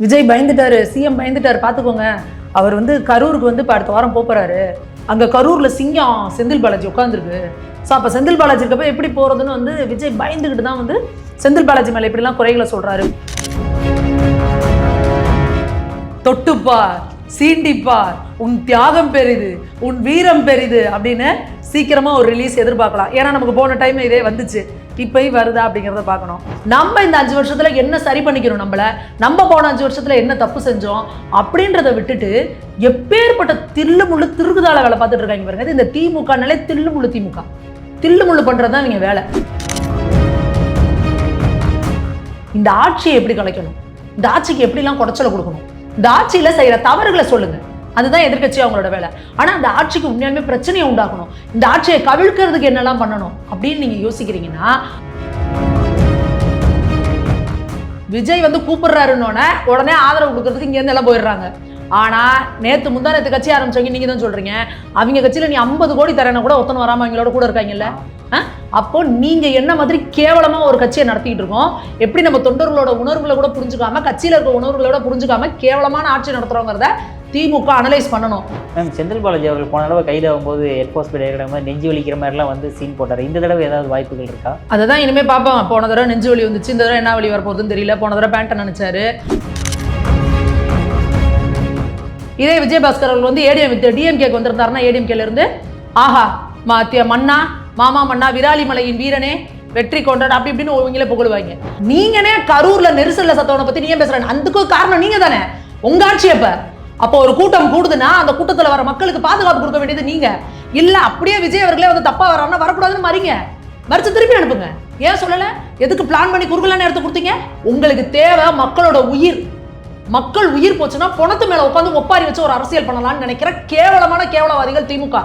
Vijay பயந்துட்டாரு, CM பயந்துட்டாரு பார்த்துக்கோங்க. அவர் வந்து கரூருக்கு வந்து இப்போ அடுத்த வாரம் போறாரு. அங்கே கரூரில் சிங்கம் செந்தில் பாலாஜி உட்காந்துருக்கு. ஸோ அப்போ செந்தில் பாலாஜி இருக்கப்ப எப்படி போகிறதுன்னு வந்து விஜய் பயந்துக்கிட்டு தான் வந்து செந்தில் பாலாஜி மேலே இப்படிலாம் குறைகளை சொல்கிறாரு. தொட்டுப்பார், சீண்டிப்பார், உன் தியாகம் பெரிது, உன் வீரம் பெரிது அப்படின்னு சீக்கிரமாக ஒரு ரிலீஸ் எதிர்பார்க்கலாம். ஏன்னா நமக்கு போன டைம் இதே வந்துச்சு, இப்பயும் வருதா அப்படிங்கிறத பார்க்கணும். நம்ம இந்த 5 வருஷத்துல என்ன சரி பண்ணிக்கணும், நம்ம போன 5 வருஷத்துல என்ன தப்பு செஞ்சோம் அப்படின்றத விட்டுட்டு எப்பேற்பட்ட தில்லு முள்ளு திருகுதால வேலை பார்த்துட்டு இருக்காங்க பாருங்க. இந்த திமுகனாலே தில்லு முள்ளு திமுக, தில்லு முள்ளு பண்றதுதான் இவங்க வேலை. இந்த ஆட்சியை எப்படி கலைக்கணும், இந்த ஆட்சிக்கு எப்படிலாம் குடைச்சலை கொடுக்கணும், இந்த ஆட்சியில செய்யற தவறுகளை சொல்லுங்க, அதுதான் எதிர்கட்சி அவங்களோட வேலை. ஆனா அந்த ஆட்சிக்கு உண்மையாலுமே பிரச்சனையை உண்டாக்கணும், இந்த ஆட்சியை கவிழ்க்கிறதுக்கு என்னெல்லாம் பண்ணணும் அப்படின்னு நீங்க யோசிக்கிறீங்கன்னா, விஜய் வந்து கூப்பிடுறாருன்னொன்னே உடனே ஆதரவு கொடுக்கறதுக்கு இங்க இருந்து எல்லாம் போயிடுறாங்க. ஆனா நேத்து முந்தானத்து கட்சி ஆரம்பிச்சவங்க நீங்க தான் சொல்றீங்க, அவங்க கட்சியில நீ 50 கோடி தரேன்னா கூட ஒருத்தன் வராம அவங்களோட கூட இருக்காங்கல்ல. அப்போ நீங்க என்ன மாதிரி கேவலமா ஒரு கட்சியை நடத்திட்டு இருக்கோம், எப்படி நம்ம தொண்டர்களோட உணர்வுகளை கூட புரிஞ்சுக்காம, கட்சியில இருக்க உணர்வுகளோட புரிஞ்சுக்காம கேவலமான ஆட்சி நடத்துறோங்கிறத திமுக அனலைஸ் பண்ணணும். மேம், செந்தில் பாலாஜி அவர்கள் போன தடவை கைது ஆகும்போது எர்போஸ்ட் மாதிரி நெஞ்சு வலிக்கிற மாதிரிலாம் வந்து சீன் போட்டார். இந்த தடவை ஏதாவது வாய்ப்புகள் இருக்கா? அதை தான் இனிமே பார்ப்போம். போன தடவை நெஞ்சு வலி வந்துச்சு, இந்த தடவை என்ன வலி வரப்போகுதுன்னு தெரியல. போன தடவை பேண்ட்டை நினைச்சாரு. இதே விஜயபாஸ்கர் அவர்கள் வந்து டிஎம்கேக்கு வந்திருந்தாருன்னா ஏடிஎம்கேல இருந்து ஆஹா மன்னா மாமா மன்னா விராலிமலையின் வீரனே வெற்றி கொண்டாடு அப்படி இப்படின்னு இவங்களே புகழுவாங்க. நீங்கனே கரூர்ல நெரிசல்ல சத்தவனை பத்தி நீங்க பேசுறேன், அதுக்கு காரணம் நீங்க தானே. உங்க ஆட்சி அப்போ ஒரு கூட்டம் கூடுதுன்னா அந்த கூட்டத்துல வர மக்களுக்கு பாதுகாப்பு கொடுக்க வேண்டியது நீங்க இல்ல. அப்படியே விஜய் அவர்களே வந்து தப்பா வராருன்னா வரக்கூடாதுன்னு மறிச்சு திருப்பி அனுப்புங்க. ஏன் சொல்லல? எதுக்கு பிளான் பண்ணி குறுகலான நேரத்தை கொடுத்தீங்க? உங்களுக்கு தேவை மக்களோட உயிர். மக்கள் உயிர் போச்சுன்னா பணத்து மேல உட்காந்து ஒப்பாரி வச்சு ஒரு அரசியல் பண்ணலாம்னு நினைக்கிற கேவலமான கேவலவாதிகள் திமுக.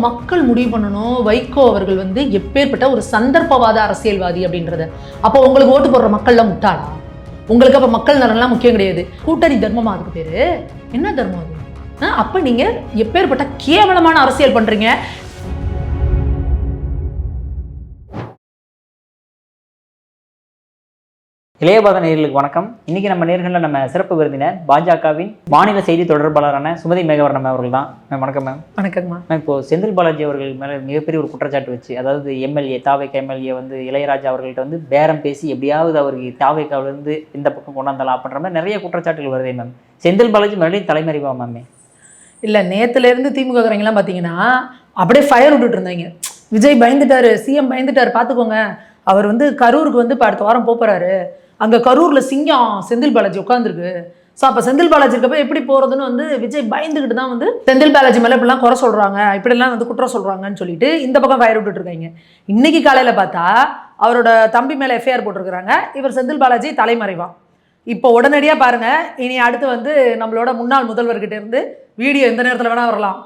மக்கள் முடிவு பண்ணணும் வைகோ அவர்கள் வந்து எப்பேற்பட்ட ஒரு சந்தர்ப்பவாத அரசியல்வாதி அப்படின்றத. அப்போ உங்களுக்கு ஓட்டு போடுற மக்கள்லாம் முட்டாளா? உங்களுக்கு அப்ப மக்கள் நலன்லாம் முக்கியம் கிடையாது. கூட்டணி தர்மமா அதுக்கு பேரு? என்ன தர்மம் அது? அப்ப நீங்க எப்பேற்பட்ட கேவலமான அரசியல் பண்றீங்க. இளையபாத நேயர்களுக்கு வணக்கம். இன்னைக்கு நம்ம நேர்களில் நம்ம சிறப்பு விருந்தினர் பாஜகவின் மாநில செய்தி தொடர்பாளரான சுமதி மேகவர்ணம் அவர்கள் தான். மேம் வணக்கம். மேம் வணக்கம்மா. மேம், இப்போ செந்தில் பாலாஜி அவர்கள் மேலே மிகப்பெரிய ஒரு குற்றச்சாட்டு வச்சு, அதாவது எம்எல்ஏ தாவேக்கா எம்எல்ஏ வந்து இளையராஜா அவர்கள்ட்ட வந்து பேரம் பேசி எப்படியாவது அவருக்கு தாவேக்காவிலிருந்து இந்த பக்கம் கொண்டாந்தலாம் அப்படின்ற மாதிரி நிறைய குற்றச்சாட்டுகள் வருதே மேம். செந்தில் பாலாஜி மறுபடியும் தலைமறைவா மேம்? இல்லை, நேற்றுலேருந்து திமுகங்கிறவங்களாம் பார்த்தீங்கன்னா அப்படியே ஃபயர் விட்டுட்டு இருந்தாங்க. விஜய் பயந்துட்டாரு, சிஎம் பயந்துட்டாரு பார்த்துக்கோங்க. அவர் வந்து கரூருக்கு வந்து இப்போ அடுத்த வாரம் போறாரு. அங்கே கரூரில் சிங்கம் செந்தில் பாலாஜி உட்காந்துருக்கு. ஸோ அப்போ செந்தில் பாலாஜி இருக்கப்ப எப்படி போகிறதுன்னு வந்து விஜய் பயந்துக்கிட்டு தான் வந்து செந்தில் பாலாஜி மேலே இப்படிலாம் குறை சொல்கிறாங்க, இப்படிலாம் வந்து குற்றம் சொல்கிறாங்கன்னு சொல்லிட்டு இந்த பக்கம் ஃபயர் விட்டுட்டு இருக்காங்க. இன்னைக்கு காலையில் பார்த்தா அவரோட தம்பி மேலே எஃப்ஐஆர் போட்டிருக்கிறாங்க. இவர் செந்தில் பாலாஜி தலைமறைவான். இப்போ உடனடியாக பாருங்க, இனி அடுத்து வந்து நம்மளோட முன்னாள் முதல்வர்கிட்ட இருந்து வீடியோ எந்த நேரத்தில் வேணா வரலாம்.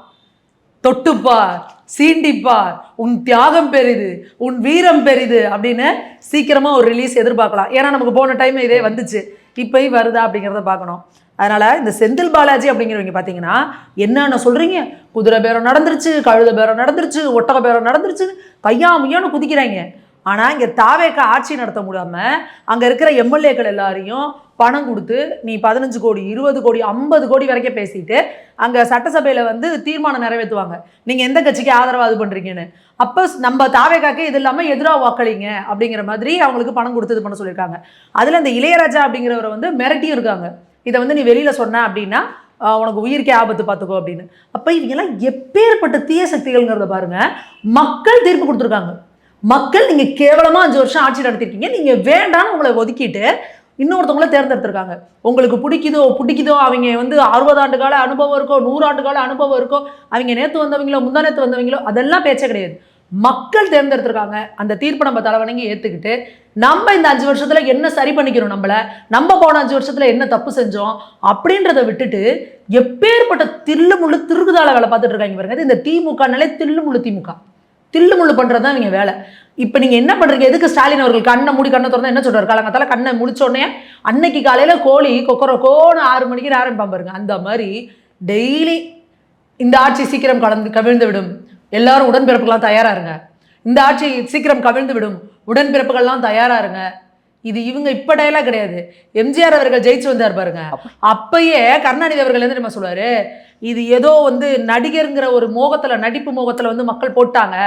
தொட்டுப்பார், சீண்டிப்பார், உன் தியாகம் பெரிது, உன் வீரம் பெரிது அப்படின்னு சீக்கிரமா ஒரு ரிலீஸ் எதிர்பார்க்கலாம். ஏன்னா நமக்கு போன டைம் இதே வந்துச்சு, இப்பயும் வருதா அப்படிங்கிறத பார்க்கணும். அதனால இந்த செந்தில் பாலாஜி அப்படிங்கிறவங்க பார்த்தீங்கன்னா என்னென்ன சொல்றீங்க, குதிரை பேரம் நடந்துருச்சு, கழுத பேரம் நடந்துருச்சு, ஒட்டக பேரம் நடந்துருச்சு, கையாமையான்னு குதிக்கிறாங்க. ஆனால் இங்கே தாவேக்கா ஆட்சி நடத்த முடியாமல் அங்கே இருக்கிற எம்எல்ஏக்கள் எல்லாரையும் பணம் கொடுத்து நீ 15 கோடி 20 கோடி 50 கோடி வரைக்கும் பேசிட்டு அங்கே சட்டசபையில் வந்து தீர்மானம் நிறைவேற்றுவாங்க, நீங்கள் எந்த கட்சிக்கு ஆதரவாக இது பண்ணுறீங்கன்னு. அப்போ நம்ம தாவேக்காக்கு இது இல்லாமல் எதிராக வாக்களிங்க அப்படிங்கிற மாதிரி அவங்களுக்கு பணம் கொடுத்து இது பண்ண சொல்லியிருக்காங்க. அதில் இந்த இளையராஜா அப்படிங்கிறவரை வந்து மிரட்டியும் இருக்காங்க, இதை வந்து நீ வெளியில் சொன்ன அப்படின்னா உனக்கு உயிருக்கே ஆபத்து பார்த்துக்கோ அப்படின்னு. அப்போ இவங்கெல்லாம் எப்பேற்பட்ட தீய சக்திகள்ங்கிறத பாருங்க. மக்கள் தீர்ப்பு கொடுத்துருக்காங்க. மக்கள் நீங்கள் கேவலமாக 5 வருஷம் ஆட்சி நடத்திருக்கீங்க, நீங்கள் வேண்டான்னு உங்களை ஒதுக்கிட்டு இன்னொருத்தவங்கள தேர்ந்தெடுத்திருக்காங்க. உங்களுக்கு பிடிக்குதோ அவங்க வந்து 60 ஆண்டு கால அனுபவம் இருக்கோ, 100 ஆண்டு கால அனுபவம் இருக்கோ, அவங்க நேற்று வந்தவங்களோ முந்தா நேற்று வந்தவங்களோ, அதெல்லாம் பேச்சே கிடையாது. மக்கள் தேர்ந்தெடுத்திருக்காங்க. அந்த தீர்ப்பை நம்ம தலைவணங்கி ஏற்றுக்கிட்டு நம்ம இந்த 5 வருஷத்துல என்ன சரி பண்ணிக்கணும், நம்ம போன 5 வருஷத்துல என்ன தப்பு செஞ்சோம் அப்படின்றத விட்டுட்டு எப்பேற்பட்ட தில்லு முள்ளு திருகுதால வேலை பார்த்துட்டு இருக்காங்க பாருங்க. இந்த திமுகனாலே தில்லு முள்ளு திமுக, தில்லு முள்ளு பண்றது தான் நீங்க வேலை. இப்போ நீங்க என்ன பண்றீங்க? எதுக்கு ஸ்டாலின் அவர்கள் கண்ணை மூடி கண்ணை திறந்தா என்ன சொல்றாரு, காலங்காத்தால கண்ணை முடிச்சோடனே அன்னைக்கு காலையில கோழி கொக்கரக்கோன்னு 6 மணிக்கு ஆரம்பிப்பான் பாருங்க, அந்த மாதிரி டெய்லி இந்த ஆட்சி சீக்கிரம் கவிழ்ந்து விடும், எல்லாரும் உடன்பிறப்புகள்லாம் தயாரா இருங்க, இந்த ஆட்சி சீக்கிரம் கவிழ்ந்து விடும், உடன்பிறப்புகள்லாம் தயாரா இருங்க, இது இவங்க இப்ப டயலாக் கிடையாது. எம்ஜிஆர் அவர்கள் ஜெயிச்சு வந்தார் பாருங்க, அப்பயே கருணாநிதி அவர்கள் என்ன தெரியுமா சொல்லுவாரு, இது ஏதோ வந்து நடிகருங்கிற ஒரு மோகத்துல, நடிப்பு மோகத்துல வந்து மக்கள் போட்டாங்க,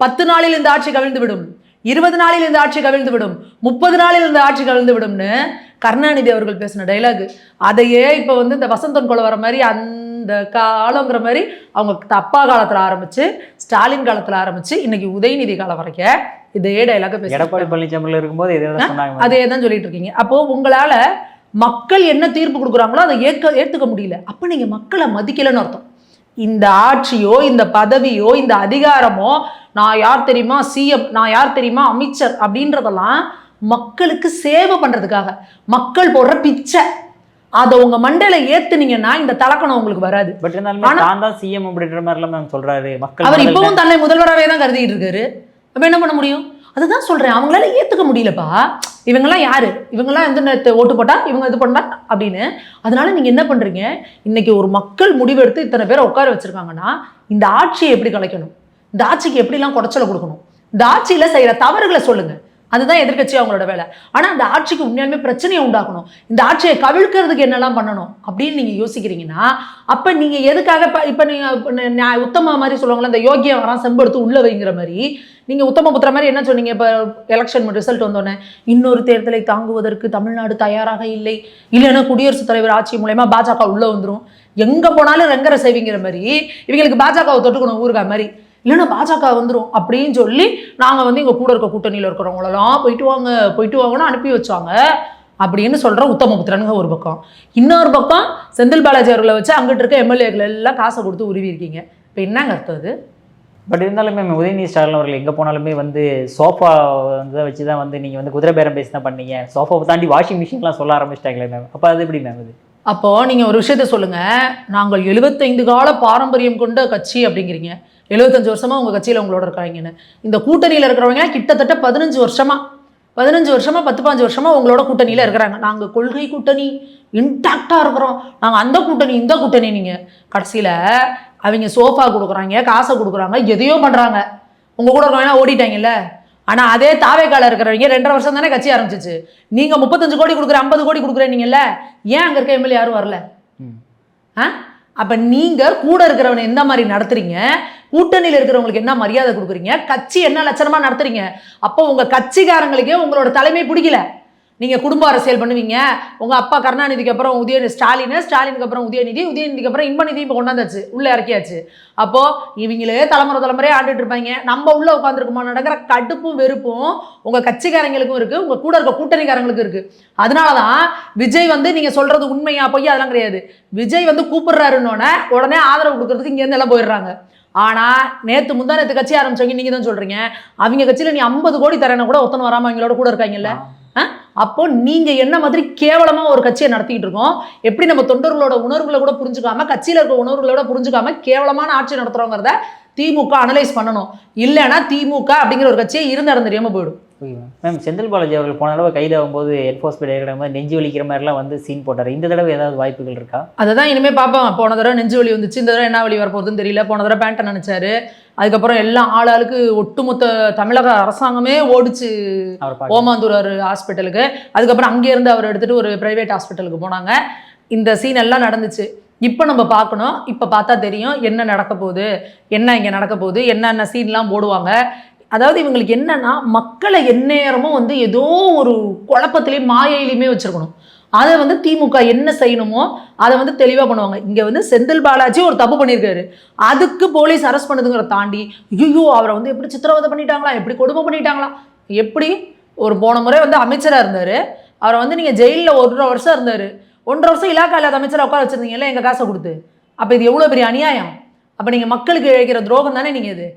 10 நாளில் இந்த ஆட்சி கவிழ்ந்து விடும், 20 நாளில் இந்த ஆட்சி கவிழ்ந்து விடும், 30 நாளில் இந்த ஆட்சி கவிழ்ந்து விடும்னு கருணாநிதி அவர்கள் பேசின டைலாக். அதையே இப்போ வந்து இந்த வசந்தன் கொலை வர மாதிரி அந்த காலங்கிற மாதிரி அவங்க அப்பா காலத்தில் ஆரம்பிச்சு ஸ்டாலின் காலத்தில் ஆரம்பிச்சு இன்னைக்கு உதயநிதி காலம் வரைக்கும் இதே டைலாக பேச எடப்பாடி பழனிசாமியில் இருக்கும்போது அதே தான் சொல்லிட்டு இருக்கீங்க. அப்போ உங்களால மக்கள் என்ன தீர்ப்பு கொடுக்குறாங்களோ அதை ஏற்றுக்க முடியல. அப்போ நீங்க மக்களை மதிக்கலன்னு அர்த்தம். இந்த ஆட்சியோ இந்த பதவியோ இந்த அதிகாரமோ, நான் யார் தெரியுமா சிஎம், நான் யார் தெரியுமா அமைச்சர் அப்படின்றதெல்லாம் மக்களுக்கு சேவை பண்றதுக்காக மக்கள் போடுற பிச்சை. அதை உங்க மண்டையில ஏத்துனீங்கன்னா இந்த தலக்கணம் உங்களுக்கு வராது. பட் நான் தான் சிஎம் அப்படின்ற மாதிரிலாம் மேம் சொல்றாரு மக்கள். அவர் இப்பவும் தன்னை முதல்வராகவே தான் கருதிட்டு இருக்காரு. அப்ப என்ன பண்ண முடியும்? அதுதான் சொல்றேன், அவங்களால ஏத்துக்க முடியலப்பா. இவங்கெல்லாம் யாரு, இவங்கெல்லாம் எந்த ஓட்டு போட்டா இவங்க இது பண்ணா அப்படின்னு. அதனால நீங்க என்ன பண்றீங்க, இன்னைக்கு ஒரு மக்கள் முடிவெடுத்து இத்தனை பேரை உட்கார வச்சிருக்காங்கன்னா இந்த ஆட்சியை எப்படி கலைக்கணும், இந்த ஆட்சிக்கு எப்படிலாம் குடைச்சலை கொடுக்கணும், இந்த ஆட்சியில செய்யற தவறுகளை சொல்லுங்க. அதுதான் எதிர்கட்சி அவங்களோட வேலை. ஆனா அந்த ஆட்சிக்கு உண்மையாலுமே பிரச்சனையை உண்டாக்கணும், இந்த ஆட்சியை கவிழ்க்கிறதுக்கு என்னெல்லாம் பண்ணணும் அப்படின்னு நீங்க யோசிக்கிறீங்கன்னா அப்ப நீங்க எதுக்காக இப்ப நீங்க உத்தம மாதிரி சொல்லுவாங்களா, இந்த யோகிய வரான் செம்பெடுத்து உள்ள வைங்கிற மாதிரி நீங்க உத்தம புத்திர மாதிரி என்ன சொன்னீங்க, இப்ப எலெக்ஷன் ரிசல்ட் வந்தோடனே இன்னொரு தேர்தலை தாங்குவதற்கு தமிழ்நாடு தயாராக இல்லை, இல்லைன்னா குடியரசுத் தலைவர் ஆட்சி மூலமா பாஜக உள்ள வந்துடும், எங்க போனாலும் ரெங்கரை செய்விங்கிற மாதிரி இவங்களுக்கு பாஜகவை தொட்டுக்கணும் ஊருக்கா மாதிரி, இல்லைன்னா பாஜக வந்துடும் அப்படின்னு சொல்லி நாங்கள் வந்து எங்கள் கூட இருக்க கூட்டணியில் இருக்கிறவங்களெல்லாம் போயிட்டு வாங்கன்னு அனுப்பி வச்சாங்க அப்படின்னு சொல்கிற உத்தமபுத்திரனுங்க ஒரு பக்கம். இன்னொரு பக்கம் செந்தில் பாலாஜி அவர்களை வச்சு அங்கிட்டு இருக்க எம்எல்ஏக்கள் எல்லாம் காசை கொடுத்து உருவி இருக்கீங்க. இப்போ என்னங்க அர்த்தம் அது? பட் இருந்தாலுமே உதயநிதி ஸ்டாலின் அவர்கள் எங்கே போனாலுமே வந்து சோஃபா வந்து வச்சு தான் வந்து நீங்கள் வந்து குதிரை பேரம் பேசி தான் பண்ணீங்க, சோஃபாவை தாண்டி வாஷிங் மிஷின்லாம் சொல்ல ஆரம்பிச்சிட்டாங்களே மேம். அப்போ அது எப்படி மேம்? அது அப்போ நீங்கள் ஒரு விஷயத்த சொல்லுங்க, நாங்கள் 75 கால பாரம்பரியம் கொண்ட கட்சி அப்படிங்கிறீங்க, 75 வருஷமா உங்க கட்சியில் உங்களோட இருக்காங்கன்னு. இந்த கூட்டணியில் இருக்கிறவங்க கிட்டத்தட்ட 15 வருஷமா 10-15 வருஷமா உங்களோட கூட்டணியில் இருக்கிறாங்க. நாங்கள் கொள்கை கூட்டணி இன்டாக்டாக இருக்கிறோம், நாங்கள் அந்த கூட்டணி இந்த கூட்டணி. நீங்கள் கடைசியில் அவங்க சோஃபா கொடுக்குறாங்க, காசை கொடுக்குறாங்க, எதையோ பண்ணுறாங்க, உங்கள் கூட இருக்கவங்க ஓடிட்டாங்கல்ல. ஆனால் அதே தாவேக்கால இருக்கிறவங்க 2.5 வருஷம் தானே கட்சி ஆரம்பிச்சிச்சு. நீங்கள் 35 கோடி கொடுக்குற 50 கோடி கொடுக்குறீங்கல்ல, ஏன் அங்கே இருக்க எம்எல்ஏ யாரும் வரல? அப்போ நீங்கள் கூட இருக்கிறவனை எந்த மாதிரி நடத்துறீங்க, கூட்டணியில் இருக்கிறவங்களுக்கு என்ன மரியாதை கொடுக்குறீங்க, கட்சி என்ன லட்சணமாக நடத்துறீங்க? அப்போ உங்கள் கட்சிக்காரங்களுக்கே உங்களோட தலைமை பிடிக்கல. நீங்கள் குடும்ப அரசியல் பண்ணுவீங்க. உங்கள் அப்பா கருணாநிதிக்கு அப்புறம் ஸ்டாலினுக்கு அப்புறம் உதயநிதிக்கு அப்புறம் இன்பநிதி இப்போ கொண்டாந்தாச்சு, உள்ளே இறக்கியாச்சு. அப்போது இவங்களே தலைமுறையே ஆண்டுட்டு இருப்பாங்க. நம்ம உள்ளே உட்காந்துருக்குமா நடக்கிற கடுப்பும் வெறுப்பும் உங்கள் கட்சிக்காரங்களுக்கும் இருக்குது, உங்கள் கூட இருக்க கூட்டணிக்காரங்களுக்கும் இருக்குது. அதனால தான் விஜய் வந்து நீங்கள் சொல்கிறது உண்மையா பொய்யா அதெல்லாம் கிடையாது. விஜய் வந்து கூப்பிடுறாருன்னொன்னே உடனே ஆதரவு கொடுக்கறதுக்கு இங்கேருந்து எல்லாம் போயிடுறாங்க. ஆனால் நேற்று கட்சி ஆரம்பிச்சவங்க நீங்கள் தான் சொல்கிறீங்க, அவங்க கட்சியில் நீ 50 கோடி தரேன்னா கூட ஒத்தனை வராமல் அவங்களோட கூட இருக்காங்கல்ல. அப்போ நீங்க என்ன மாதிரி கேவலமா ஒரு கட்சியை நடத்திட்டு இருக்கோம், எப்படி நம்ம தொண்டர்களோட உணர்வுகளை கூட புரிஞ்சுக்காம, கட்சியில இருக்க உணர்வுகளோட புரிஞ்சுக்காம கேவலமான ஆட்சி நடத்துறோங்கிறத திமுக அனலைஸ் பண்ணணும். இல்லைன்னா திமுக அப்படிங்கிற ஒரு கட்சியை இடம் தெரியாம போயிடும். மேம் செந்தில் பாலாஜி அவர்கள் போன தடவை கைதாகும்போது என்ஃபோர்ஸ்மெண்ட் நெஞ்சு வலிக்கிற மாதிரிலாம் வந்து சீன் போட்டார். இந்த தடவை ஏதாவது வாய்ப்புகள் இருக்கா? அதை தான் இனிமேல் பார்ப்போம். போன தடவை நெஞ்சு வலி வந்துச்சு, இந்த தடவை என்ன வலி வரப்போகுதுன்னு தெரியல. போன தடவை பேண்ட்டை நினைச்சாரு, அதுக்கப்புறம் எல்லாம் ஆளுக்கு ஒட்டுமொத்த தமிழக அரசாங்கமே ஓடிச்சு ஓமாந்தூர் ஹாஸ்பிட்டலுக்கு. அதுக்கப்புறம் அங்கேருந்து அவர் எடுத்துகிட்டு ஒரு ப்ரைவேட் ஹாஸ்பிட்டலுக்கு போனாங்க. இந்த சீன் எல்லாம் நடந்துச்சு. இப்போ நம்ம பார்க்கணும், இப்போ பார்த்தா தெரியும் என்ன நடக்க போகுது, என்ன இங்கே நடக்க போகுது, என்னென்ன சீன்லாம் போடுவாங்க. அதாவது இவங்களுக்கு என்னன்னா மக்களை எந்நேரமும் வந்து ஏதோ ஒரு குழப்பத்திலையும் மாயையிலையுமே வச்சிருக்கணும். அதை வந்து திமுக என்ன செய்யணுமோ அதை வந்து தெளிவாக பண்ணுவாங்க. இங்கே வந்து செந்தில் பாலாஜி ஒரு தப்பு பண்ணியிருக்காரு, அதுக்கு போலீஸ் அரெஸ்ட் பண்ணுதுங்கிற தாண்டி ஐயோ அவரை வந்து எப்படி சித்திரவதை பண்ணிட்டாங்களா, எப்படி கொடுமை பண்ணிட்டாங்களா, எப்படி ஒரு போன முறை வந்து அமைச்சராக இருந்தார், அவரை வந்து நீங்கள் ஜெயிலில் 1.5 வருஷம் இருந்தார், 1.5 வருஷம் இலாக்கா இல்லாத அமைச்சராக உட்கார வச்சுருந்தீங்கல்ல எங்கள் காசை கொடுத்து. அப்போ இது எவ்வளோ பெரிய அநியாயம். அப்போ நீங்கள் மக்களுக்கு இழைக்கிற துரோகம் தானே நீங்கள் இது.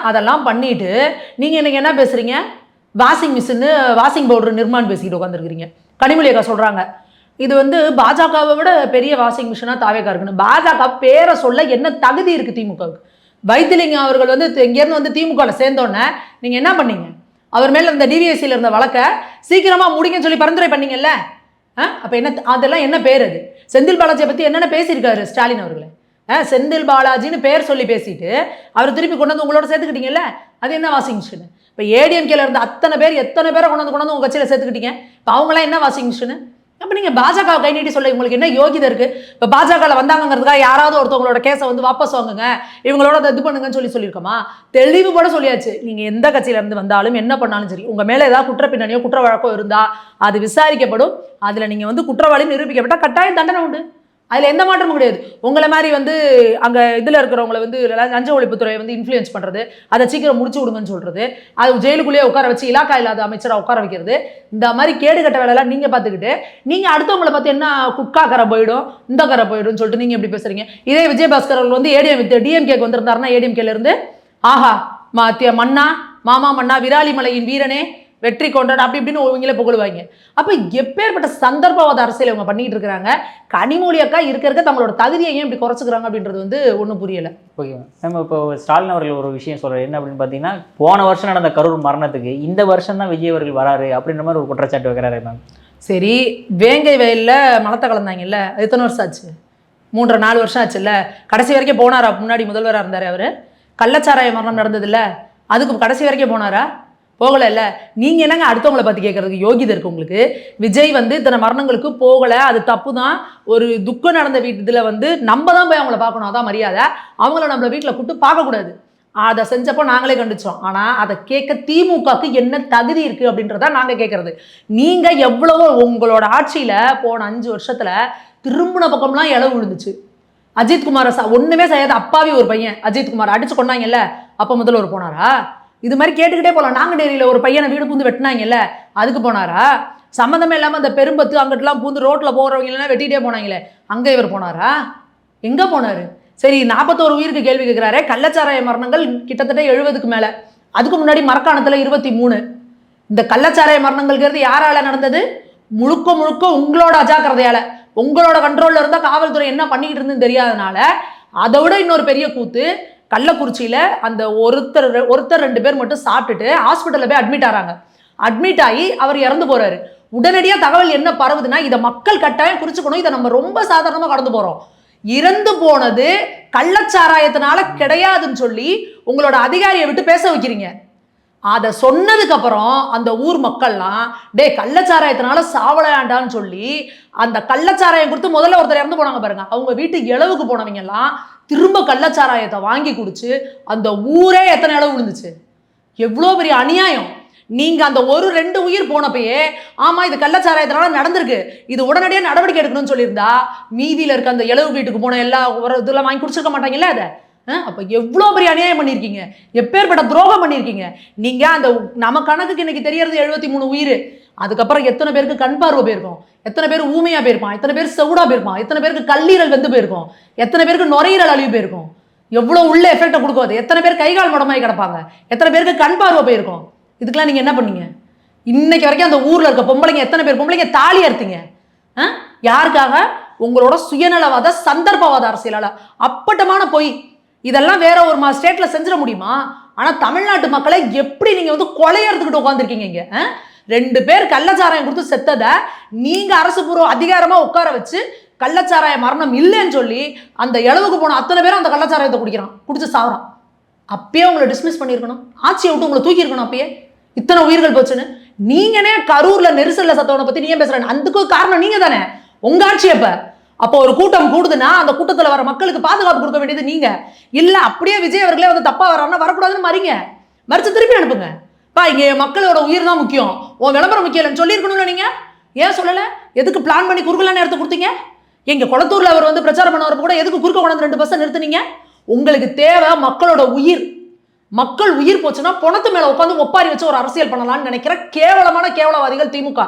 அதெல்லாம் பண்ணிட்டு நீங்கள் இன்னைக்கு என்ன பேசுகிறீங்க, வாஷிங் பவுடர் நிர்மான் பேசிக்கிட்டு உட்காந்துருக்கிறீங்க. கனிமொழி அக்கா சொல்கிறாங்க இது வந்து பாஜகவை விட பெரிய வாஷிங் மிஷினாக தாவேக்கா இருக்குன்னு. பாஜக பேரை சொல்ல என்ன தகுதி இருக்குது திமுகவுக்கு? வைத்திலிங்கம் அவர்கள் வந்து இங்கேருந்து வந்து திமுகவில் சேர்ந்தோன்னே நீங்கள் என்ன பண்ணீங்க, அவர் மேலே இந்த டிவிஎஸ்சியில் இருந்த வழக்கை சீக்கிரமாக முடிங்கன்னு சொல்லி பரிந்துரை பண்ணீங்கல்ல. அப்போ என்ன அதெல்லாம் என்ன பேர்? அது செந்தில் பாலாஜியை பற்றி என்னென்ன பேசியிருக்காரு ஸ்டாலின் அவர்களை? செந்தில் பாலாஜின்னு பேர் சொல்லி பேசிட்டு அவர் திருப்பி கொண்டு வந்து உங்களோட சேர்த்துக்கிட்டீங்கல்ல, அது என்ன வாஷிங் மிஷின்? இப்போ ஏடிஎம்கேல இருந்த அத்தனை பேர் எத்தனை பேரை கொண்டு வந்து உங்கள் கட்சியில் சேர்த்துக்கிட்டீங்க? இப்போ அவங்களாம் என்ன வாஷிங் மிஷினு? அப்போ நீங்கள் பாஜக கை நீட்டி சொல்ல உங்களுக்கு என்ன யோகிதை இருக்குது? இப்போ பாஜகவில் வந்தாங்கிறதுக்காக யாராவது ஒருத்தவங்களோட கேஸை வந்து வாபஸ் வாங்குங்க, இவங்களோட இது பண்ணுங்கன்னு சொல்லியிருக்கோமா? தெளிவுபட சொல்லியாச்சு. நீங்கள் எந்த கட்சியிலேருந்து வந்தாலும் என்ன பண்ணாலும் சரி, உங்கள் மேலே ஏதாவது குற்ற பின்னணியோ குற்ற வழக்கோ இருந்தால் அது விசாரிக்கப்படும். அதில் நீங்கள் வந்து குற்றவாளி நிரூபிக்கப்பட்டால் கட்டாயம் தண்டனை உண்டு. அதில் எந்த மாற்றமும் கிடையாது. உங்களை மாதிரி வந்து அங்கே இதில் இருக்கிறவங்களை வந்து லஞ்ச ஒழிப்புத்துறையை வந்து இன்ஃப்ளூயன்ஸ் பண்ணுறது, அதை சீக்கிரம் முடிச்சு விடுங்கன்னு சொல்கிறது, அது ஜெயிலுக்குள்ளேயே உட்கார வச்சு இலாக்கா இல்லாத அமைச்சராக உட்கார வைக்கிறது, இந்த மாதிரி கேடுகட்ட வேலையெல்லாம் நீங்கள் பார்த்துக்கிட்டு நீங்கள் அடுத்தவங்களை பார்த்து என்ன குட்கா கரை போயிடும் இந்த கரை போயிடும்னு சொல்லிட்டு நீங்கள் எப்படி பேசுகிறீங்க? இதே விஜயபாஸ்கர் அவர்கள் வந்து டிஎம்கேக்கு வந்திருந்தாருன்னா ஏடிஎம்கேலேருந்து ஆஹா மன்னா மாமா மன்னா விராலிமலையின் வீரனே வெற்றி கொண்டாடு அப்படி இப்படின்னு இவங்களே புகழுவாங்க. அப்போ எப்பேற்பட்ட சந்தர்ப்பவாத அரசியல் இவங்க பண்ணிட்டு இருக்கிறாங்க. கனிமொழி அக்கா இருக்க தங்களோட தகுதியை ஏன் இப்படி குறைச்சிக்கிறாங்க அப்படின்றது வந்து ஒன்றும் புரியலை. ஓகே, நம்ம இப்போ ஸ்டாலின் அவர்கள் ஒரு விஷயம் சொல்கிறார். என்ன அப்படின்னு பார்த்தீங்கன்னா, போன வருஷம் நடந்த கரூர் மரணத்துக்கு இந்த வருஷம் தான் விஜய் அவர்கள் வராரு அப்படின்ற மாதிரி ஒரு குற்றச்சாட்டு வைக்கிறாரு மேம். சரி, வேங்கை வயலில் மலத்தை கலந்தாங்கல்ல, எத்தனை வருஷம் ஆச்சு? 3-4 வருஷம் ஆச்சுல்ல. கடைசி வரைக்கும் போனாரா? முன்னாடி முதல்வராக இருந்தார் அவர். கள்ளச்சாராய மரணம் நடந்ததில்ல, அதுக்கு கடைசி வரைக்கும் போனாரா? போகலை இல்லை. நீங்கள் என்னங்க அடுத்தவங்களை பற்றி கேட்குறதுக்கு யோகிதை இருக்குது உங்களுக்கு? விஜய் வந்து இத்தனை மரணங்களுக்கு போகலை, அது தப்பு தான். ஒரு துக்கம் நடந்த இதில் வந்து நம்ம தான் போய் அவங்கள பார்க்கணும், அதான் மரியாதை. அவங்கள நம்மளை வீட்டில் கூப்பிட்டு பார்க்கக்கூடாது. அதை செஞ்சப்போ நாங்களே கண்டிச்சோம். ஆனால் அதை கேட்க திமுகவுக்கு என்ன தகுதி இருக்குது அப்படின்றத நாங்கள் கேட்குறது. நீங்கள் எவ்வளவோ உங்களோட ஆட்சியில் போன 5 வருஷத்தில் திரும்பின பக்கம்லாம் இளவு விழுந்துச்சு. அஜித்குமாரை ஒன்றுமே செய்யாத அப்பாவி ஒரு பையன் அஜித்குமார் அடிச்சு கொண்டாங்கல்ல, அப்போ முதல்வர் போனாரா? இது மாதிரி கேட்டுக்கிட்டே போகலாம். நாங்குநேரியில் ஒரு பையனை வீடு பூந்து வெட்டினாங்கல்ல, அதுக்கு போனாரா? சம்மந்தமே இல்லாமல் அந்த பெரும்பத்து அங்கிட்டலாம் பூந்து ரோட்டில் போகிறவங்களெல்லாம் வெட்டிகிட்டே போனாங்களே, அங்கே இவர் போனாரா? எங்கே போனார்? சரி, 41 உயிருக்கு கேள்வி கேட்குறாரு. கள்ளச்சாராய மரணங்கள் கிட்டத்தட்ட 70க்கு மேலே. அதுக்கு முன்னாடி மரக்காணத்தில் 23. இந்த கள்ளச்சாராய மரணங்கள்ங்கிறது யாரால நடந்தது? முழுக்க முழுக்க உங்களோட அஜாக்கிரதையால், உங்களோட கண்ட்ரோலில் இருந்தால் காவல்துறை என்ன பண்ணிக்கிட்டு இருந்துன்னு தெரியாதனால. அதை விட இன்னொரு பெரிய கூத்து, கள்ளக்குறிச்சியில் அந்த ஒருத்தர் 2 பேர் மட்டும் சாப்பிட்டுட்டு ஹாஸ்பிட்டலில் போய் அட்மிட் ஆகிறாங்க. அட்மிட் ஆகி அவர் இறந்து போகிறாரு. உடனடியாக தகவல் என்ன பரவுதுன்னா, இதை மக்கள் கட்டாயம் குறிச்சுக்கணும், இதை நம்ம ரொம்ப சாதாரணமாக கடந்து போகிறோம். இறந்து போனது கள்ளச்சாராயத்தினால கிடையாதுன்னு சொல்லி உங்களோட அதிகாரியை விட்டு பேச வைக்கிறீங்க. அதை சொன்னதுக்கு அப்புறம் அந்த ஊர் மக்கள்லாம் கள்ளச்சாராயத்தினால சாவலையாண்டான்னு சொல்லி அந்த கள்ளச்சாராயம் கொடுத்து முதல்ல ஒருத்தர் இறந்து போனாங்க பாருங்க, அவங்க வீட்டு இளவுக்கு போனவங்க எல்லாம் திரும்ப கள்ளச்சாராயத்தை வாங்கி குடிச்சு அந்த ஊரே எத்தனை இளவு விழுந்துச்சு. எவ்வளோ பெரிய அநியாயம். நீங்க அந்த 1-2 உயிர் போனப்பயே ஆமா இது கள்ளச்சாராயத்தினால நடந்திருக்கு, இது உடனடியாக நடவடிக்கை எடுக்கணும்னு சொல்லியிருந்தா மீதியில் இருக்க அந்த இளவு வீட்டுக்கு போன எல்லா இதெல்லாம் வாங்கி குடிச்சிருக்க மாட்டாங்கல்ல. அதை அப்போ எவ்வளோ பெரிய அநியாயம் பண்ணியிருக்கீங்க, எப்பேற்பட்ட துரோகம் பண்ணியிருக்கீங்க நீங்கள். அந்த நம்ம கணக்குக்கு இன்னைக்கு தெரியறது 73 உயிர். அதுக்கப்புறம் எத்தனை பேருக்கு கண் பார்வை போயிருக்கும், எத்தனை பேர் ஊமையா போயிருப்பான், எத்தனை பேர் செவுடா போயிருப்பான், எத்தனை பேருக்கு கல்லீரல் வெந்து போயிருக்கும், எத்தனை பேருக்கு நுரையீரல் அழிவு போயிருக்கும், எவ்வளோ உள்ள எஃபெக்டை கொடுக்கும் அது, எத்தனை பேர் கைகால் முடமாய் கிடப்பாங்க, எத்தனை பேருக்கு கண் பார்வை போயிருக்கும். இதுக்கெல்லாம் நீங்கள் என்ன பண்ணீங்க? இன்னைக்கு வரைக்கும் அந்த ஊரில் இருக்க பொம்பளைங்க எத்தனை பேர் பொம்பளைங்க தாலி அறுத்தீங்க? யாருக்காக? உங்களோட சுயநலவாத சந்தர்ப்பவாத அரசியலால். அப்பட்டமான பொய். இதெல்லாம் வேற ஒரு ஸ்டேட்ல செஞ்சிட முடியுமா? ஆனால் தமிழ்நாட்டு மக்களை எப்படி நீங்கள் வந்து கொலையெடுத்துக்கிட்டு உட்காந்துருக்கீங்க இங்கே. 2 பேர் கள்ளச்சாராயம் கொடுத்து செத்ததை நீங்கள் அரசு பூர்வ அதிகாரமாக உட்கார வச்சு கள்ளச்சாராய மரணம் இல்லைன்னு சொல்லி அந்த இளவுக்கு போன அத்தனை பேரும் அந்த கள்ளச்சாராயத்தை குடிச்சு சாகுறான். அப்பயே உங்களை டிஸ்மிஸ் பண்ணியிருக்கணும், ஆட்சியை விட்டு உங்களை தூக்கியிருக்கணும். அப்பயே இத்தனை உயிர்கள் போச்சுன்னு நீங்கனே கரூர்ல நெரிசல்ல சத்தவனை பத்தி நீங்க பேசுறேன். அதுக்கு காரணம் நீங்க தானே, உங்க ஆட்சி. அப்போ ஒரு கூட்டம் கூடுதுன்னா அந்த கூட்டத்தில் வர மக்களுக்கு பாதுகாப்பு கொடுக்க வேண்டியது நீங்க இல்ல. அப்படியே விஜய் அவர்களே வந்து தப்பா வர்றாருன்னா வரக்கூடாதுன்னு மறிச்சு திருப்பி அனுப்புங்க. இங்க மக்களோட உயிர் தான் முக்கியம், உன் விளம்பரம் முக்கியம் இல்லைன்னு சொல்லியிருக்கணும்ல. நீங்க ஏன் சொல்லல? எதுக்கு பிளான் பண்ணி குறுக்கலான்னு எடுத்து கொடுத்தீங்க? எங்க குளத்தூர்ல அவர் வந்து பிரச்சாரம் பண்ண வரப்ப கூட எதுக்கு குறுக்க கொண்டாந்து 2 பஸ் நிறுத்துனீங்க? உங்களுக்கு தேவை மக்களோட உயிர். மக்கள் உயிர் போச்சுன்னா பணத்து மேல உட்காந்து ஒப்பாரி வச்சு ஒரு அரசியல் பண்ணலாம்னு நினைக்கிற கேவலவாதிகள் திமுக.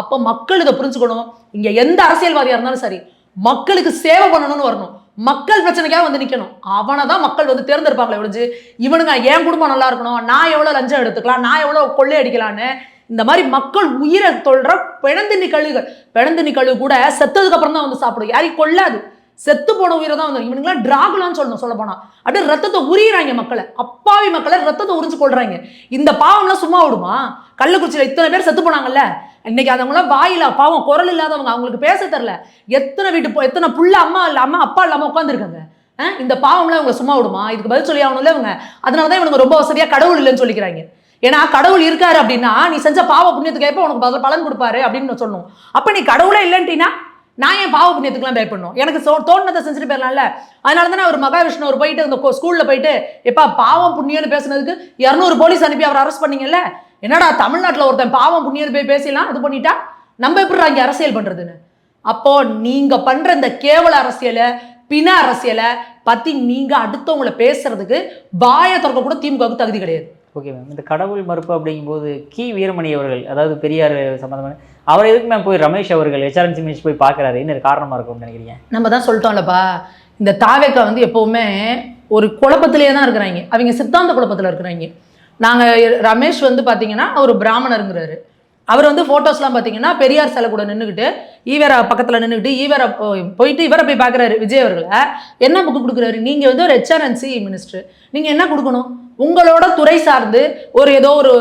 அப்ப மக்கள் இதை புரிஞ்சுக்கணும். இங்க எந்த அரசியல்வாதியா இருந்தாலும் சரி, மக்களுக்கு சேவை பண்ணணும்னு வரணும், மக்கள் பிரச்சனைக்காக வந்து நிக்கணும். அவனை தான் மக்கள் வந்து தேர்ந்தெடுப்பாங்களே ஒழிஞ்சு இவனுங்க என் குடும்பம் நல்லா இருக்கணும், நான் எவ்வளவு லஞ்சம் எடுத்துக்கலாம், நான் எவ்வளவு கொள்ளை அடிக்கலான்னு இந்த மாதிரி மக்கள் உயிரை தொல்ற பிணந்தினி கழுகு கூட செத்ததுக்கு அப்புறம் தான் வந்து சாப்பிடும், யாரையும் கொள்ளாது. செத்து போன உயிரை தான் வந்து இவனுங்களாம் டிராகுலான்னு சொல்லணும். சொல்ல போனா அப்படியே ரத்தத்தை உரியிறாங்க மக்களை, அப்பாவி மக்களை ரத்தத்தை உறிஞ்சு கொள்றாங்க. இந்த பாவம்லாம் சும்மா விடுமா? கள்ளக்குறிச்சியில் இத்தனை பேர் செத்து போனாங்கல்ல, இன்னைக்கு அதவங்களாம் வாயில பாவம் குரல் இல்லாதவங்க, அவங்களுக்கு பேச தெரியல, எத்தனை புள்ள அம்மா அப்பா இல்லாம உட்காந்துருக்காங்க. இந்த பாவம்லாம் இவங்க சும்மா விடுமா? இதுக்கு பதில் சொல்லி ஆகணும்ல இவங்க. அதனாலதான் இவனுங்க ரொம்ப வசதியா கடவுள் இல்லைன்னு சொல்லிக்கிறாங்க. ஏன்னா கடவுள் இருக்காரு அப்படின்னா நீ செஞ்ச பாவ புண்ணியத்துக்கு எப்போ உனக்கு பதில் பலன் கொடுப்பாரு அப்படின்னு சொல்லணும். அப்ப நீ கடவுளே இல்லைன்ட்டீங்கன்னா நான் ஏன் பாவ புண்ணியத்துக்குலாம் பயப்படணும்? எனக்கு தோணுனதை செஞ்சுட்டு போயிடலாம்ல. அதனால தானே அவர் மகாவிஷ்ணு அவர் போயிட்டு இந்த ஸ்கூல்ல போயிட்டு எப்பா பாவம் புண்ணியம்னு பேசுனதுக்கு 200 போலீஸ் அனுப்பி அவர் அரெஸ்ட் பண்ணீங்கல்ல. என்னடா தமிழ்நாட்டில் ஒருத்தன் பாவம் புண்ணியம் போய் பேசலாம் இது பண்ணிட்டா நம்ம எப்படி அங்கே அரசியல் பண்றதுன்னு. அப்போ நீங்க பண்ற இந்த கேவல அரசியலை பின அரசியலை பத்தி நீங்க அடுத்தவங்களை பேசுறதுக்கு வாயை திறக்க கூட திமுகவுக்கு தகுதி கிடையாது. ஓகே மேம், இந்த கடவுள் மறுப்பு அப்படிங்கும்போது கி வீரமணி அவர்கள், அதாவது பெரியார் சம்மந்தமான, அவர் எதுக்கு மேம் போய் ரமேஷ் அவர்கள் ஹெச்ஆர்என்சி மினிஸ்டர் போய் பார்க்குறாரு? என்ன காரணமாக இருக்கும்னு நினைக்கிறீங்க? நம்ம தான் சொல்லிட்டோம்லப்பா, இந்த தாவேக்கா வந்து எப்போவுமே ஒரு குழப்பத்திலேயே தான் இருக்கிறாங்க. அவங்க சித்தாந்த குழப்பத்தில் இருக்கிறாங்க. நாங்கள் ரமேஷ் வந்து பார்த்தீங்கன்னா ஒரு பிராமணருங்கிறாரு. அவர் வந்து ஃபோட்டோஸ்லாம் பார்த்தீங்கன்னா பெரியார் சிலை கூட நின்றுக்கிட்டு ஈவேரா பக்கத்தில் நின்றுக்கிட்டு ஈவேரா போயிட்டு இவரை போய் பார்க்குறாரு விஜய் அவர்களை. என்ன புக்கு கொடுக்குறாரு? நீங்கள் வந்து ஒரு ஹெச்ஆர்என்சி மினிஸ்டர், நீங்கள் என்ன கொடுக்கணும்? உங்களோட துறை சார்ந்து ஏதோ ஒரு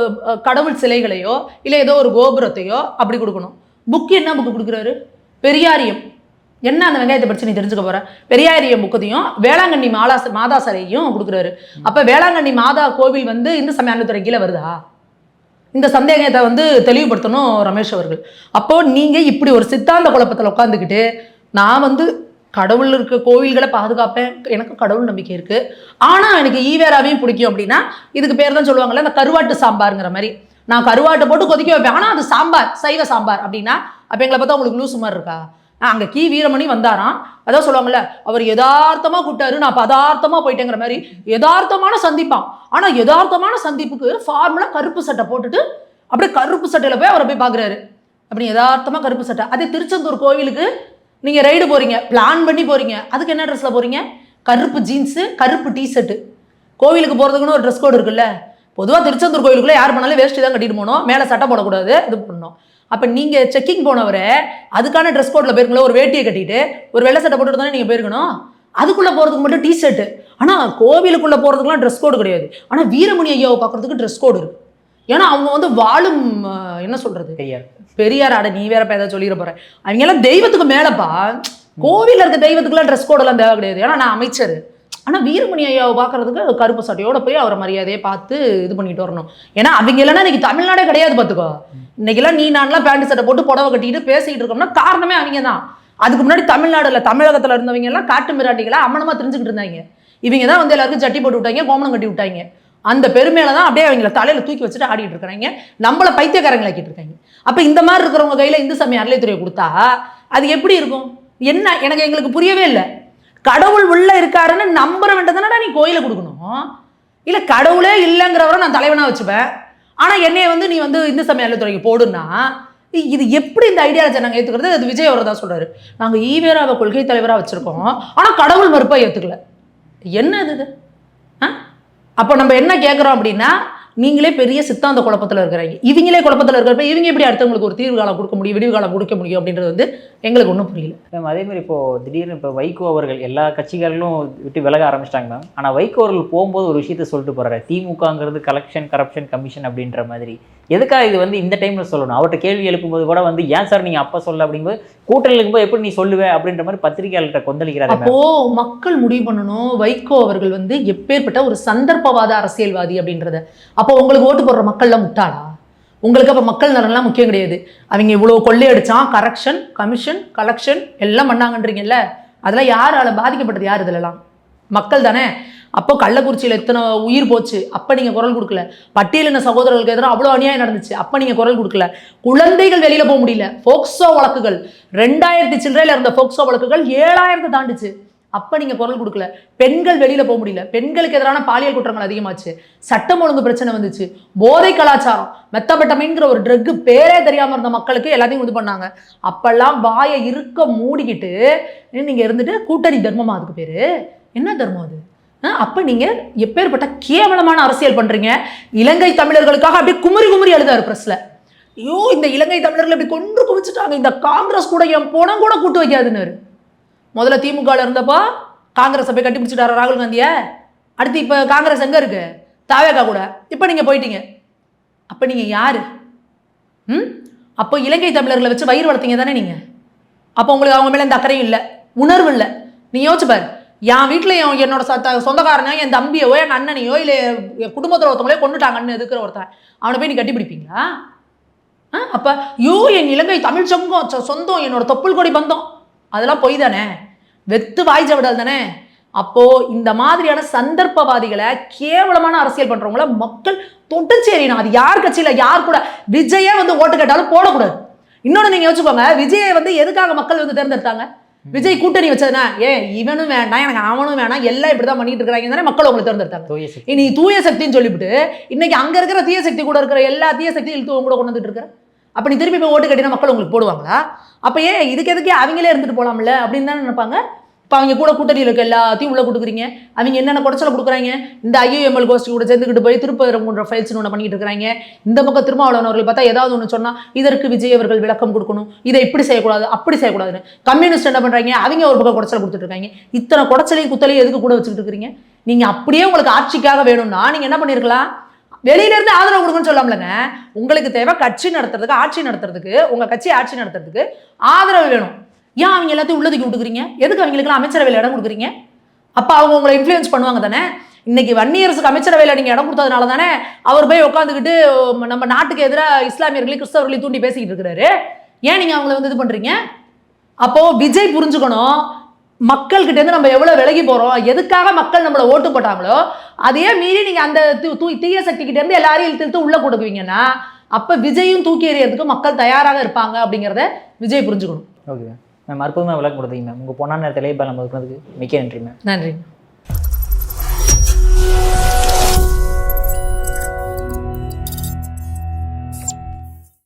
கடவுள் சிலைகளையோ இல்லை ஏதோ ஒரு கோபுரத்தையோ அப்படி கொடுக்கணும். புக்கு என்ன புக்கு கொடுக்குறாரு? பெரியாரியம். என்ன அந்த வெங்காயத்தை பற்றி நீ தெரிஞ்சுக்க போற? பெரியாரியம் புக்கத்தையும் வேளாங்கண்ணி மாதா சிலையும் கொடுக்குறாரு. அப்போ வேளாங்கண்ணி மாதா கோவில் வந்து இந்து சமய அறநிலையத்துறை கீழே வருதா? இந்த சந்தேகத்தை வந்து தெளிவுபடுத்தணும் ரமேஷ் அவர்கள். அப்போ நீங்க இப்படி ஒரு சித்தாந்த குழப்பத்தில் உட்காந்துக்கிட்டு நான் வந்து கடவுள் இருக்க கோவில்களை பாதுகாப்பேன், எனக்கு கடவுள் நம்பிக்கை இருக்கு, ஆனா எனக்கு ஈவேராவையும் பிடிக்கும் அப்படின்னா இதுக்கு பேர் தான் சொல்லுவாங்கல்ல இந்த கருவாட்டு சாம்பாருங்கிற மாதிரி. நான் கருவாட்டை போட்டு கொதிக்க வைப்பேன், ஆனா அது சாம்பார், சைவ சாம்பார் அப்படின்னா அப்ப எங்களை பார்த்தா உங்களுக்கு லூசு மாதிரி இருக்கா? அங்க கி வீரமணி வந்தாராம், அதான் சொல்லுவாங்கல்ல அவர் யதார்த்தமா கூட்டாரு, நான் பதார்த்தமா போயிட்டேங்கிற மாதிரி. யதார்த்தமான சந்திப்பான், ஆனா யதார்த்தமான சந்திப்புக்கு ஃபார்முலா கருப்பு சட்டை போட்டுட்டு அப்படியே கருப்பு சட்டையில போய் அவரை போய் பாக்குறாரு. அப்படி யதார்த்தமா கருப்பு சட்டை. அதே திருச்செந்தூர் கோவிலுக்கு நீங்க ரைடு போறீங்க, பிளான் பண்ணி போறீங்க, அதுக்கு என்ன ட்ரெஸ்ல போறீங்க? கருப்பு ஜீன்ஸு கருப்பு டிஷர்ட்டு. கோவிலுக்கு போறதுக்குன்னு ஒரு ட்ரெஸ் கோடு இருக்குல்ல. பொதுவாக திருச்செந்தூர் கோவிலுக்குள்ள யார் பண்ணாலும் வேஷ்டி தான் கட்டிட்டு போகணும், மேலே சட்டை போடக்கூடாது, இது பண்ணணும். அப்போ நீங்கள் செக்கிங் போனவரை அதுக்கான ட்ரெஸ் கோடில் போயிருக்கீங்களா? ஒரு வேட்டியை கட்டிட்டு ஒரு வெள்ளை சட்டை போட்டுட்டு தானே நீங்கள் போயிருக்கணும். அதுக்குள்ளே போகிறதுக்கு மட்டும் டிஷர்ட்டு. ஆனால் கோவிலுக்குள்ளே போகிறதுக்குலாம் ட்ரெஸ் கோடு கிடையாது. ஆனால் வீரமணி ஐயாவை பார்க்குறதுக்கு ட்ரெஸ் கோடு இருக்குது. ஏன்னா அவங்க வந்து வாழும் என்ன சொல்கிறது பெரியார் ஆட. நீ வேற ஏதாவது சொல்லிட போகிறேன். அவங்க எல்லாம் தெய்வத்துக்கு மேலேப்பா. கோவிலில் இருக்க தெய்வத்துக்குலாம் ட்ரெஸ் கோடெல்லாம் தேவை கிடையாது. ஏன்னா நான் அமைச்சர். ஆனால் வீரமணி ஐயாவை பார்க்கறதுக்கு கருப்பு சட்டையோட போய் அவரை மரியாதையை பார்த்து இது பண்ணிட்டு வரணும். ஏன்னா அவங்க இல்லைன்னா இன்னைக்கு தமிழ்நாடே கிடையாது பார்த்துக்கோ. இன்னைக்கெல்லாம் நீ நான்லாம் பேண்ட் சட்டை போட்டு புடவை கட்டிட்டு பேசிக்கிட்டு இருக்கோம்னா காரணமே அவங்க தான். அதுக்கு முன்னாடி தமிழ்நாடுல தமிழகத்தில் இருந்தவங்க எல்லாம் காட்டு மிராண்டிகளா அம்மனமா தெரிஞ்சுக்கிட்டு இருந்தாங்க. இவங்க தான் வந்து எல்லாருக்கும் சட்டி போட்டு விட்டாங்க, கோமணம் கட்டி விட்டாங்க. அந்த பெருமையில தான் அப்படியே அவங்கள தலையில தூக்கி வச்சுட்டு ஆடிட்டு இருக்கிறாங்க, நம்மளை பைத்தியக்காரங்களாக்கிட்டு இருக்காங்க. அப்ப இந்த மாதிரி இருக்கிறவங்க கையில இந்து சமய அறநிலையத்துறையை கொடுத்தா அது எப்படி இருக்கும்? என்ன எனக்கு எங்களுக்கு புரியவே இல்லை. கடவுள் உள்ள இருக்காருன்னு நம்புற வேண்டதானடா நீ கோயிலை கொடுக்கணும். இல்ல கடவுளே இல்லைங்கிறவரை நான் தலைவனா வச்சுப்பேன், ஆனா என்னைய வந்து நீ வந்து இந்து சமய அறநிலையத்துறைக்கு போடுன்னா இது எப்படி இந்த ஐடியாலஜி நாங்கள் ஏற்றுக்கிறது? அது விஜய் அவர் தான் சொல்றாரு, நாங்கள் ஈவேராவை கொள்கை தலைவராக வச்சிருக்கோம், ஆனால் கடவுள் மறுப்பை ஏற்றுக்கல. என்ன இது? அப்போ நம்ம என்ன கேட்குறோம் அப்படின்னா நீங்களே பெரிய சித்தாந்த குழப்பத்தில் இருக்கிறீங்க. இவங்களே குழப்பத்தில் இருக்கிறப்ப இவங்க எப்படி அடுத்தவங்களுக்கு ஒரு தீர்வு காலம் கொடுக்க முடியும், விடிவு காலம் கொடுக்க முடியும் அப்படின்றது வந்து எங்களுக்கு ஒன்றும் புரியல மேம். அதே மாதிரி இப்போ திடீர்னு இப்போ வைகோ அவர்கள் எல்லா கட்சிகளும் விட்டு விலக ஆரம்பிச்சிட்டாங்க மேம். ஆனால் வைகோ அவர்கள் போகும்போது ஒரு விஷயத்த சொல்லிட்டு போறாரு, திமுகங்கிறது கலெக்ஷன் கரப்ஷன் கமிஷன் அப்படின்ற மாதிரி. எதுக்காக இது வந்து இந்த டைம்ல சொல்லணும்? அவர்கிட்ட கேள்வி எழுப்பும்போது கூட வந்து ஏன் சார் நீங்க அப்ப சொல்ல அப்படிங்கும்போது கூட்டணி இருக்கும்போது எப்படி நீ சொல்லுவே அப்படின்ற மாதிரி பத்திரிகையாளர்கிட்ட கொந்தளிக்கிறாரு. அப்போ மக்கள் முடிவு பண்ணணும் வைகோ அவர்கள் வந்து எப்பேற்பட்ட ஒரு சந்தர்ப்பவாத அரசியல்வாதி அப்படின்றத. அப்போ உங்களுக்கு ஓட்டு போடுற மக்கள்லாம் முட்டாளா? உங்களுக்கு அப்போ மக்கள் நலன்லாம் முக்கியம் கிடையாது. அவங்க இவ்வளோ கொள்ளையடிச்சான், கரெக்ஷன் கமிஷன் கலெக்ஷன் எல்லாம் பண்ணாங்கன்றீங்கல்ல, அதெல்லாம் யாரால பாதிக்கப்பட்டது? யார் இதெல்லாம்? மக்கள் தானே. அப்போ கள்ளக்குறிச்சியில் எத்தனை உயிர் போச்சு, அப்போ நீங்கள் குரல் கொடுக்கல. பட்டியலின சகோதரர்களுக்கு எதிராக அவ்வளோ அநியாயம் நடந்துச்சு, அப்போ நீங்கள் குரல் கொடுக்கல. குழந்தைகள் வெளியில் போக முடியல, போக்சோ வழக்குகள் 2000 சில்லறையில் இருந்த போக்சோ வழக்குகள் 7000 தாண்டுச்சு, அப்போ நீங்கள் குரல் கொடுக்கல. பெண்கள் வெளியில் போக முடியல, பெண்களுக்கு எதிரான பாலியல் குற்றங்கள் அதிகமாச்சு, சட்டம் ஒழுங்கு பிரச்சனை வந்துச்சு, போதை கலாச்சாரம், மெத்தபெட்டமைன்கிற ஒரு ட்ரக்கு பேரே தெரியாமல் இருந்த மக்களுக்கு எல்லாத்தையும் இது பண்ணாங்க. அப்பெல்லாம் வாயை இருக்க மூடிக்கிட்டு நீங்கள் இருந்துட்டு கூட்டணி தர்மமா? அதுக்கு பேர் என்ன தர்மம் அது? அப்ப நீங்க எப்பேற்பட்ட கேவலமான அரசியல் பண்றீங்க. இலங்கை தமிழர்களுக்காக அப்படியே குமரி குமரி எழுதாரு பிரஸ்ல. ஐயோ இந்த இலங்கை தமிழர்கள் அப்படி கொன்று குவிச்சுட்டாங்க, இந்த காங்கிரஸ் கூட என் பணம் கூட கூட்டு வைக்காதுன்னு. முதல்ல திமுக இருந்தப்போ காங்கிரஸ் போய் கட்டி பிடிச்சிட்டாரு ராகுல் காந்திய. அடுத்து இப்ப காங்கிரஸ் எங்க இருக்கு? தாவேகா கூட. இப்ப நீங்க போயிட்டீங்க. அப்ப நீங்க யாரு? அப்போ இலங்கை தமிழர்களை வச்சு வயிறு வளர்த்தீங்க தானே நீங்க. அப்போ உங்களுக்கு அவங்க மேல இந்த அக்கறையும் இல்லை, உணர்வு இல்லை. நீ யோசிச்சு பாரு, என் வீட்டில் என்னோட சொந்தக்காரனோ என் தம்பியோ என் அண்ணனையோ இல்லை என் குடும்பத்தில் ஒருத்தவங்களே கொண்டுட்டாங்கன்னு எதுக்குற ஒருத்தன் அவனை போய் நீ கட்டி பிடிப்பீங்களா? அப்போ என் இலங்கை தமிழ் சொந்தம் என்னோட தொப்புள் கொடி பந்தம் அதெல்லாம் பொய் தானே, வெத்து வாய்ச்ச விடாது தானே. அப்போ இந்த மாதிரியான சந்தர்ப்பவாதிகளை கேவலமான அரசியல் பண்றவங்கள மக்கள் தொட்டுச்சேரினா அது யார் கட்சியில யார் கூட விஜயே வந்து ஓட்டு கேட்டாலும் போடக்கூடாது. இன்னொன்னு நீங்க யோசிச்சுக்கோங்க, விஜயை வந்து எதுக்காக மக்கள் வந்து தேர்ந்தெடுத்தாங்க? விஜய் கூட்டணி வச்சதுன்னா இவனும் வேண்டாம் எனக்கு அவனும் வேணாம் எல்லாம் இப்படிதான் பண்ணிட்டு இருக்கிறாங்க தானே மக்கள் உங்களை தேர்ந்தெடுத்தாங்க. இனி தூய சக்தின்னு சொல்லிவிட்டு இன்னைக்கு அங்க இருக்கிற தீய சக்தி கூட இருக்கிற எல்லா தீய சக்தியும் இழுத்து கூட கொண்டு வந்துட்டு இருக்கிற அப்ப நீ திருப்பி போய் ஓட்டு கட்டினா மக்கள் உங்களுக்கு போடுவாங்களா? அப்ப இதுக்கு எதுக்கே அவங்களே இருந்துட்டு போலாம்ல அப்படின்னு தானே நினைப்பாங்க. இப்போ அவங்க கூட கூட்டணியில் இருக்க எல்லாத்தையும் உள்ள கொடுக்குறீங்க, அவங்க என்னென்ன குறைச்சல கொடுக்குறாங்க. இந்த IUML கோஷ்டி கூட சேர்ந்துக்கிட்டு போய் திருப்பரங்குன்ற ஃபைல்ஸ் ஒன்று பண்ணிட்டு இருக்கிறாங்க. இந்த பக்கம் திருமாவளவன் அவர்கள் பார்த்தா ஏதாவது ஒன்று சொன்னா இதற்கு விஜய் அவர்கள் விளக்கம் கொடுக்கணும், இதை இப்படி செய்யக்கூடாது அப்படி செய்யக்கூடாதுன்னு. கம்யூனிஸ்ட் என்ன பண்றாங்க, அவங்க ஒரு பக்கம் குறைச்சல் கொடுத்துட்டு இருக்காங்க. இத்தனை குறைச்சலையும் குத்தலையும் எதுக்கு கூட வச்சுக்கிட்டு இருக்கிறீங்க? நீங்க அப்படியே உங்களுக்கு ஆட்சிக்காக வேணும்னா நீங்க என்ன பண்ணிருக்கலாம், வெளியில இருந்து ஆதரவு கொடுக்குன்னு சொல்லாமலங்க. உங்களுக்கு தேவை கட்சி நடத்துறதுக்கு ஆட்சி நடத்துறதுக்கு உங்க கட்சி ஆட்சி நடத்துறதுக்கு ஆதரவு வேணும். ஏன் அவங்க எல்லாத்தையும் உள்ளதுக்கு விட்டுக்கிறீங்க? எதுக்கு அவங்களுக்குலாம் அமைச்சரவையில் இடம் கொடுக்குறீங்க? அப்போ அவங்க உங்களை இன்ஃப்ளூயன்ஸ் பண்ணுவாங்க தானே. இன்னைக்கு வன்னியரசுக்கு அமைச்சரவையில் நீங்கள் இடம் கொடுத்ததுனால தானே அவர் போய் உட்காந்துக்கிட்டு நம்ம நாட்டுக்கு எதிராக இஸ்லாமியர்களையும் கிறிஸ்தவர்களையும் தூண்டி பேசிக்கிட்டு இருக்கிறாரு. ஏன் நீங்கள் அவங்கள வந்து இது பண்ணுறீங்க? அப்போது விஜய் புரிஞ்சுக்கணும், மக்கள்கிட்டேருந்து நம்ம எவ்வளோ விலகி போகிறோம், எதுக்காக மக்கள் நம்மளை ஓட்டு போட்டாங்களோ அதையே மீறி நீங்கள் அந்த தீய சக்திக்கிட்டேருந்து எல்லாரையும் இழுத்து உள்ளே கொடுக்குவீங்கன்னா அப்போ விஜயும் தூக்கி எறியறதுக்கு மக்கள் தயாராக இருப்பாங்க அப்படிங்கிறத விஜய் புரிஞ்சுக்கணும். ஓகே மேம், அற்புதமாக விளக்கம் கொடுத்தீங்க மேம். உங்கள் பொன்னான நேரத்தில் நம்ம இருக்கிறதுக்கு மிக்க நன்றி மேம். நன்றி.